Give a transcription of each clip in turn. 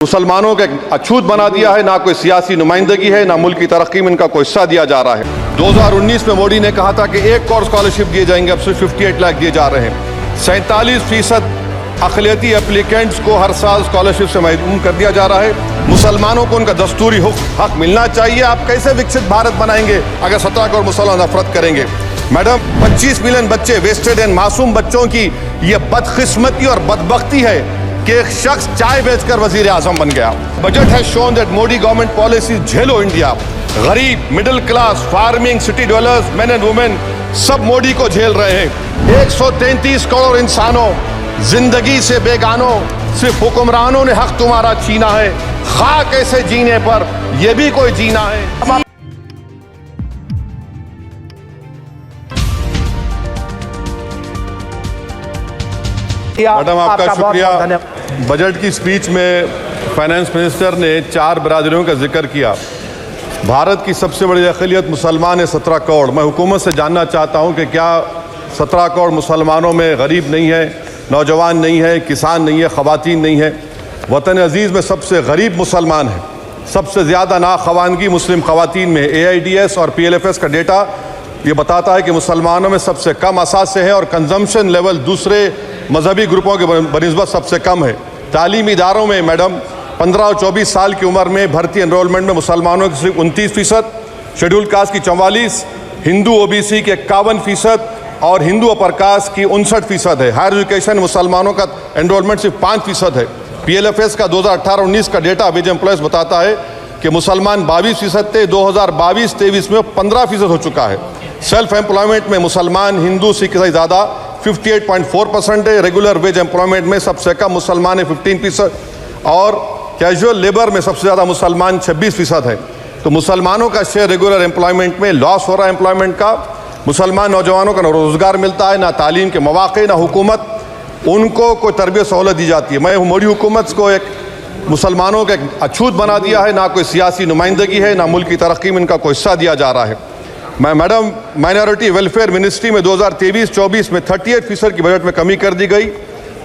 मुसलमानों के अछूत बना दिया है, ना कोई सियासी नुमाइंदगी है, ना मुल्क की तरक्की में इनका कोई हिस्सा दिया जा रहा है। 2019 में मोदी ने कहा था कि 1 करोड़ स्कॉलरशिप दिए जाएंगे, अब सिर्फ 58 लाख दिए जा रहे हैं। 47% अक़लियती एप्लीकेंट्स को हर साल स्कॉलरशिप से महरूम कर दिया जा रहा है। मुसलमानों को उनका दस्तूरी हक मिलना चाहिए। आप कैसे विकसित भारत बनाएंगे अगर 17 करोड़ मुसलमान नफरत करेंगे? मैडम, 25 मिलियन बच्चे वेस्टेड एंड मासूम बच्चों की ये बदकिस्मती और बदबख्ती है कि एक शख्स चाय बेचकर वजीर आजम बन गया। Budget has shown that Modi government policy झेलो इंडिया। गरीब, middle class, farming, city developers, main and women सब मोदी को झेल रहे हैं। 133 करोड़ इंसानों जिंदगी से बेगानों, सिर्फ हुक्मरानों ने हक तुम्हारा छीना है। खाक ऐसे जीने पर यह भी कोई जीना है। मैडम, आपका शुक्रिया। बजट की स्पीच में फाइनेंस मिनिस्टर ने 4 बरादरियों का जिक्र किया। भारत की सबसे बड़ी अक़लियत मुसलमान है, 17 करोड़। मैं हुकूमत से जानना चाहता हूं कि क्या 17 करोड़ मुसलमानों में गरीब नहीं है, नौजवान नहीं है, किसान नहीं है, ख़वातीन नहीं है? वतन अजीज़ में सबसे गरीब मुसलमान है। सबसे ज़्यादा नाखवानगी मुस्लिम ख़वातीन में। AIDS और PLFS का डेटा ये बताता है कि मुसलमानों में सबसे कम असासे हैं और कंजम्पशन लेवल दूसरे मजहबी ग्रुपों के बनिस्बत सबसे कम है। तालीमी इदारों में मैडम 15 और 24 साल की उम्र में भर्ती एनरोलमेंट में मुसलमानों की सिर्फ 29%, शेड्यूल कास्ट की 44%, हिंदू OBC के 51% और हिंदू अपर कास्ट की 59% है। हायर एजुकेशन मुसलमानों का एनरोलमेंट सिर्फ 5% है। PLFS का 2018-19 का डेटा विज एम्प्लॉयज़ बताता है कि मुसलमान 22% थे, 2022-23 में 15% हो चुका है। सेल्फ एम्प्लॉयमेंट में मुसलमान हिंदू सिख से ज़्यादा 58.4% है। रेगुलर वेज एम्प्लॉयमेंट में सबसे कम मुसलमान है 15% और कैजुअल लेबर में सबसे ज़्यादा मुसलमान 26% है। तो मुसलमानों का शेयर रेगुलर एम्प्लॉयमेंट में लॉस हो रहा है एम्प्लॉयमेंट का। मुसलमान नौजवानों को ना रोज़गार मिलता है, ना तालीम के मौक़े, ना हुकूमत उनको कोई तरबियत सहूलत दी जाती है। मैं मोदी हुकूमत को एक मुसलमानों का अछूत बना दिया है, ना कोई सियासी नुमाइंदगी है, ना मुल्क की तरक्की में इनका कोई हिस्सा दिया जा रहा है। मैं मैडम, माइनॉरिटी वेलफेयर मिनिस्ट्री में 2023-24 में 38% की बजट में कमी कर दी गई।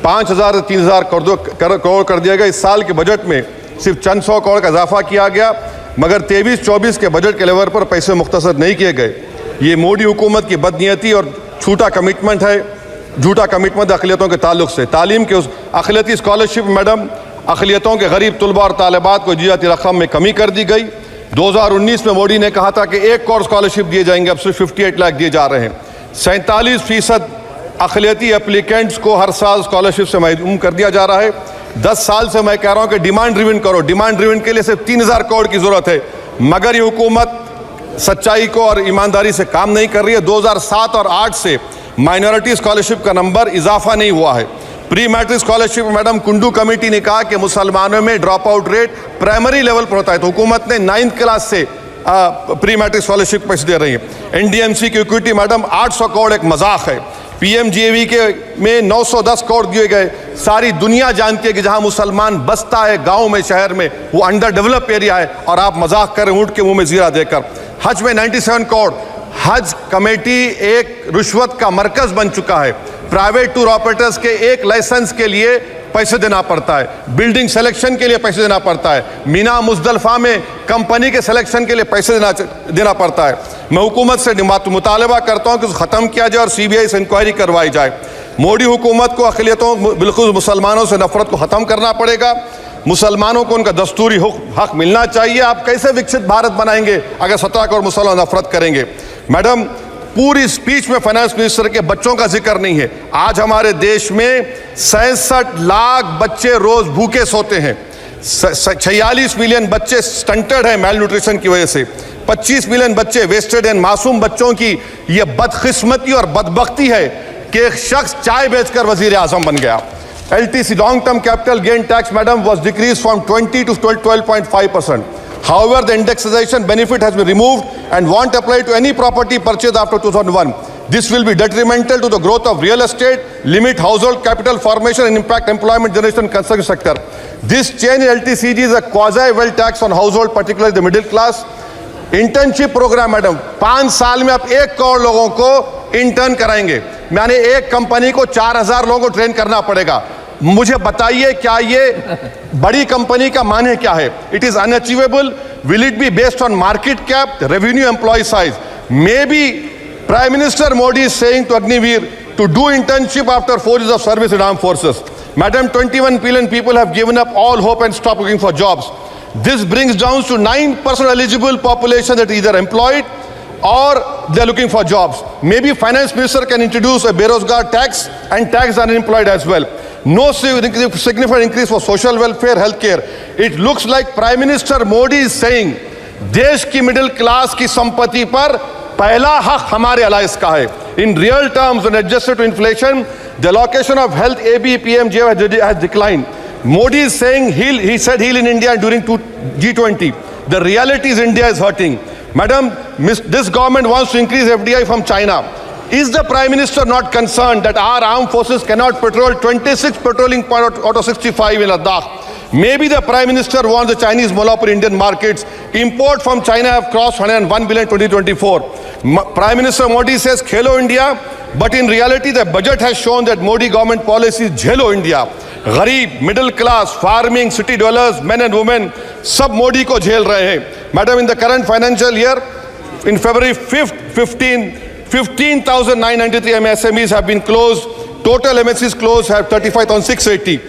5,000 से 3,000 करोड़ कर दिया गया। इस साल के बजट में सिर्फ चंद 100 करोड़ का इजाफा किया गया, मगर 23-24 के बजट के लेवल पर पैसे मुख्तसर नहीं किए गए। ये मोदी हुकूमत की बदनीयती और झूठा कमिटमेंट है अक़लियतों के ताल्लुक से। तालीम के उस अक़लियती स्कॉलरशिप मैडम अक़लियतों के गरीब तलबा और तालिबात को दी जाती रकम में कमी कर दी गई। 2019 में मोदी ने कहा था कि 1 करोड़ स्कॉलरशिप दिए जाएंगे, अब सिर्फ 58 लाख दिए जा रहे हैं। 47% अक़लियती एप्लीकेंट्स को हर साल स्कॉलरशिप से महरूम कर दिया जा रहा है। 10 साल से मैं कह रहा हूँ कि डिमांड ड्रिवन करो। डिमांड ड्रिवन के लिए सिर्फ 3,000 करोड़ की ज़रूरत है, मगर ये हुकूमत सच्चाई को और ईमानदारी से काम नहीं कर रही है। 2007 और 8 से माइनॉरिटी स्कॉलरशिप का नंबर इजाफा नहीं हुआ है। Pre matric scholarship madam Kundu committee ने कहा कि मुसलमानों में drop out rate primary level पर होता है, तो हुकूमत ने 9th क्लास से प्री मैट्रिक स्कॉलरशिप पैसे दे रही है। NDMC की इक्विटी मैडम 800 करोड़ एक मजाक है। PMGAV के में 910 करोड़ दिए गए। सारी दुनिया जानती है कि जहां मुसलमान बसता है गाँव में, शहर में, वो अंडर डेवलप एरिया है, और आप मजाक करें ऊँट के मुँह में जीरा देकर। हज में 97 करोड़। हज कमेटी एक रिश्वत का मरकज बन चुका है। प्राइवेट टूर ऑपरेटर्स के एक लाइसेंस के लिए पैसे देना पड़ता है, बिल्डिंग सिलेक्शन के लिए पैसे देना पड़ता है, मीना मुजदलफा में कंपनी के सिलेक्शन के लिए पैसे देना पड़ता है। मैं हुकूमत से मुतालबा करता हूं कि उसको ख़त्म किया जाए और CBI से इंक्वायरी करवाई जाए। मोदी हुकूमत को अक़लियतों, बिल्कुल मुसलमानों से नफरत को ख़त्म करना पड़ेगा। मुसलमानों को उनका दस्तूरी हक मिलना चाहिए। आप कैसे विकसित भारत बनाएंगे अगर 17 करोड़ मुसलमान नफरत करेंगे? मैडम, पूरी स्पीच में फाइनेंस मिनिस्टर के बच्चों का जिक्र नहीं है। आज हमारे देश में 66 लाख बच्चे रोज भूखे सोते हैं। 46 मिलियन बच्चे स्टंटेड हैं मेल न्यूट्रिशन की वजह से। 25 मिलियन बच्चे वेस्टेड एंड मासूम बच्चों की यह बदकिस्मती और बदबख्ती है कि एक शख्स चाय बेचकर वजीर आजम बन गया। LTC long term capital gain tax madam was decreased from 20 to 12.5%. However, the indexation benefit has been removed and won't apply to any property purchased after 2001. This will be detrimental to the growth of real estate, limit household capital formation and impact employment generation in construction sector. This change in LTCG is a quasi-wealth tax on household, particularly the middle class. Internship programme madam 5 साल में आप 1 करोड़ लोगों को intern कराएंगे, यानी एक company को 4,000 लोगों को ट्रेन करना पड़ेगा। मुझे बताइए क्या ये बड़ी कंपनी का माने क्या है? It is unachievable. Will it be based on market cap, revenue, employ size? May be Prime Minister Modi is saying to Agniveer to do internship after 4 years of service in armed forces. Madam, 21 billion people have given up all hope and stopped looking for jobs. This brings down to 9% eligible population that is either employed or they are looking for jobs. Maybe Finance Minister can introduce a Berozgar tax and tax the unemployed as well. No significant increase for social welfare, healthcare. It looks like Prime Minister Modi is saying देश की middle class की संपत्ति पर पहला हक हमारे alliance का है. In real terms, when adjusted to inflation, the allocation of health ABPMJ has declined. Modi is saying he said heal in India during G20. The reality is India is hurting. Madam, this government wants to increase FDI from China. Is the Prime Minister not concerned that our armed forces cannot patrol 26 patrolling points out of 65 in Ladakh? Maybe the Prime Minister wants the Chinese monopoly Indian markets. Import from China have crossed 101 billion 2024. Prime Minister Modi says Khelo India, but in reality the budget has shown that Modi government policy is Jhelo India. गरीब, middle class, farming, city dwellers, men and women, सब मोदी को झेल रहे हैं. Madam, in the current financial year, in February 5th, 15,993 MSMEs have been closed. Total MSCs closed have 35,680.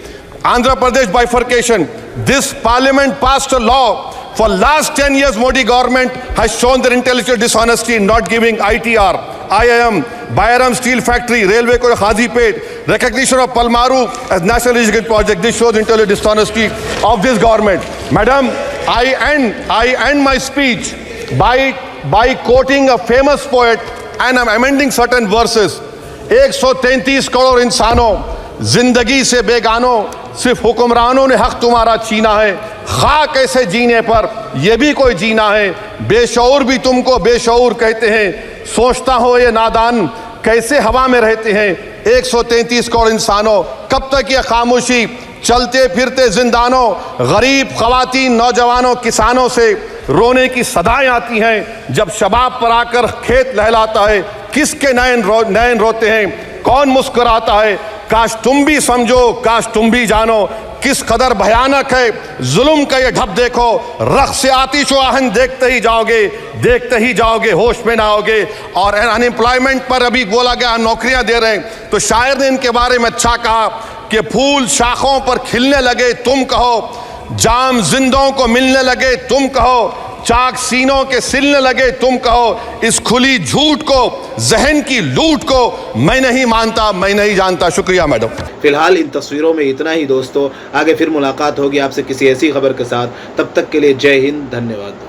Andhra Pradesh bifurcation. This parliament passed a law. For last 10 years, Modi government has shown their intellectual dishonesty in not giving ITR, IIM, Bayaram Steel Factory, Railway Ko Khazipet, recognition of Palmaru as National Irrigation Project. This shows intellectual dishonesty of this government. Madam, I end my speech by quoting a famous poet, and I'm amending certain verses. 133 crore इंसानों, जिंदगी से बेगानों, सिर्फ हुक्मरानों ने हक तुम्हारा छीना है. खाक ऐसे जीने पर यह भी कोई जीना है. बेशऊर भी तुमको बेशऊर कहते हैं. सोचता हो ये नादान कैसे हवा में रहते हैं. 133 करोड़ इंसानों, कब तक ये खामोशी? चलते फिरते जिंदानों, गरीब खवातीन, नौजवानों, किसानों से रोने की सदाएं आती हैं. जब शबाब पर आकर खेत लहलाता है, किसके नयन रोते हैं? कौन मुस्कुराता है? काश तुम भी समझो, काश तुम भी जानो किस कदर भयानक है जुल्म का ये ढब. देखो रख से आतिश व आहन देखते ही जाओगे, होश में ना आओगे. और अनएम्प्लॉयमेंट पर अभी बोला गया नौकरियां दे रहे हैं, तो शायर ने इनके बारे में अच्छा कहा कि फूल शाखों पर खिलने लगे तुम कहो, जाम जिंदों को मिलने लगे तुम कहो, चाक सीनों के सिलने लगे तुम कहो. इस खुली झूठ को, जहन की लूट को मैं नहीं मानता, मैं नहीं जानता. शुक्रिया मैडम. फिलहाल इन तस्वीरों में इतना ही दोस्तों. आगे फिर मुलाकात होगी आपसे किसी ऐसी खबर के साथ. तब तक के लिए जय हिंद, धन्यवाद.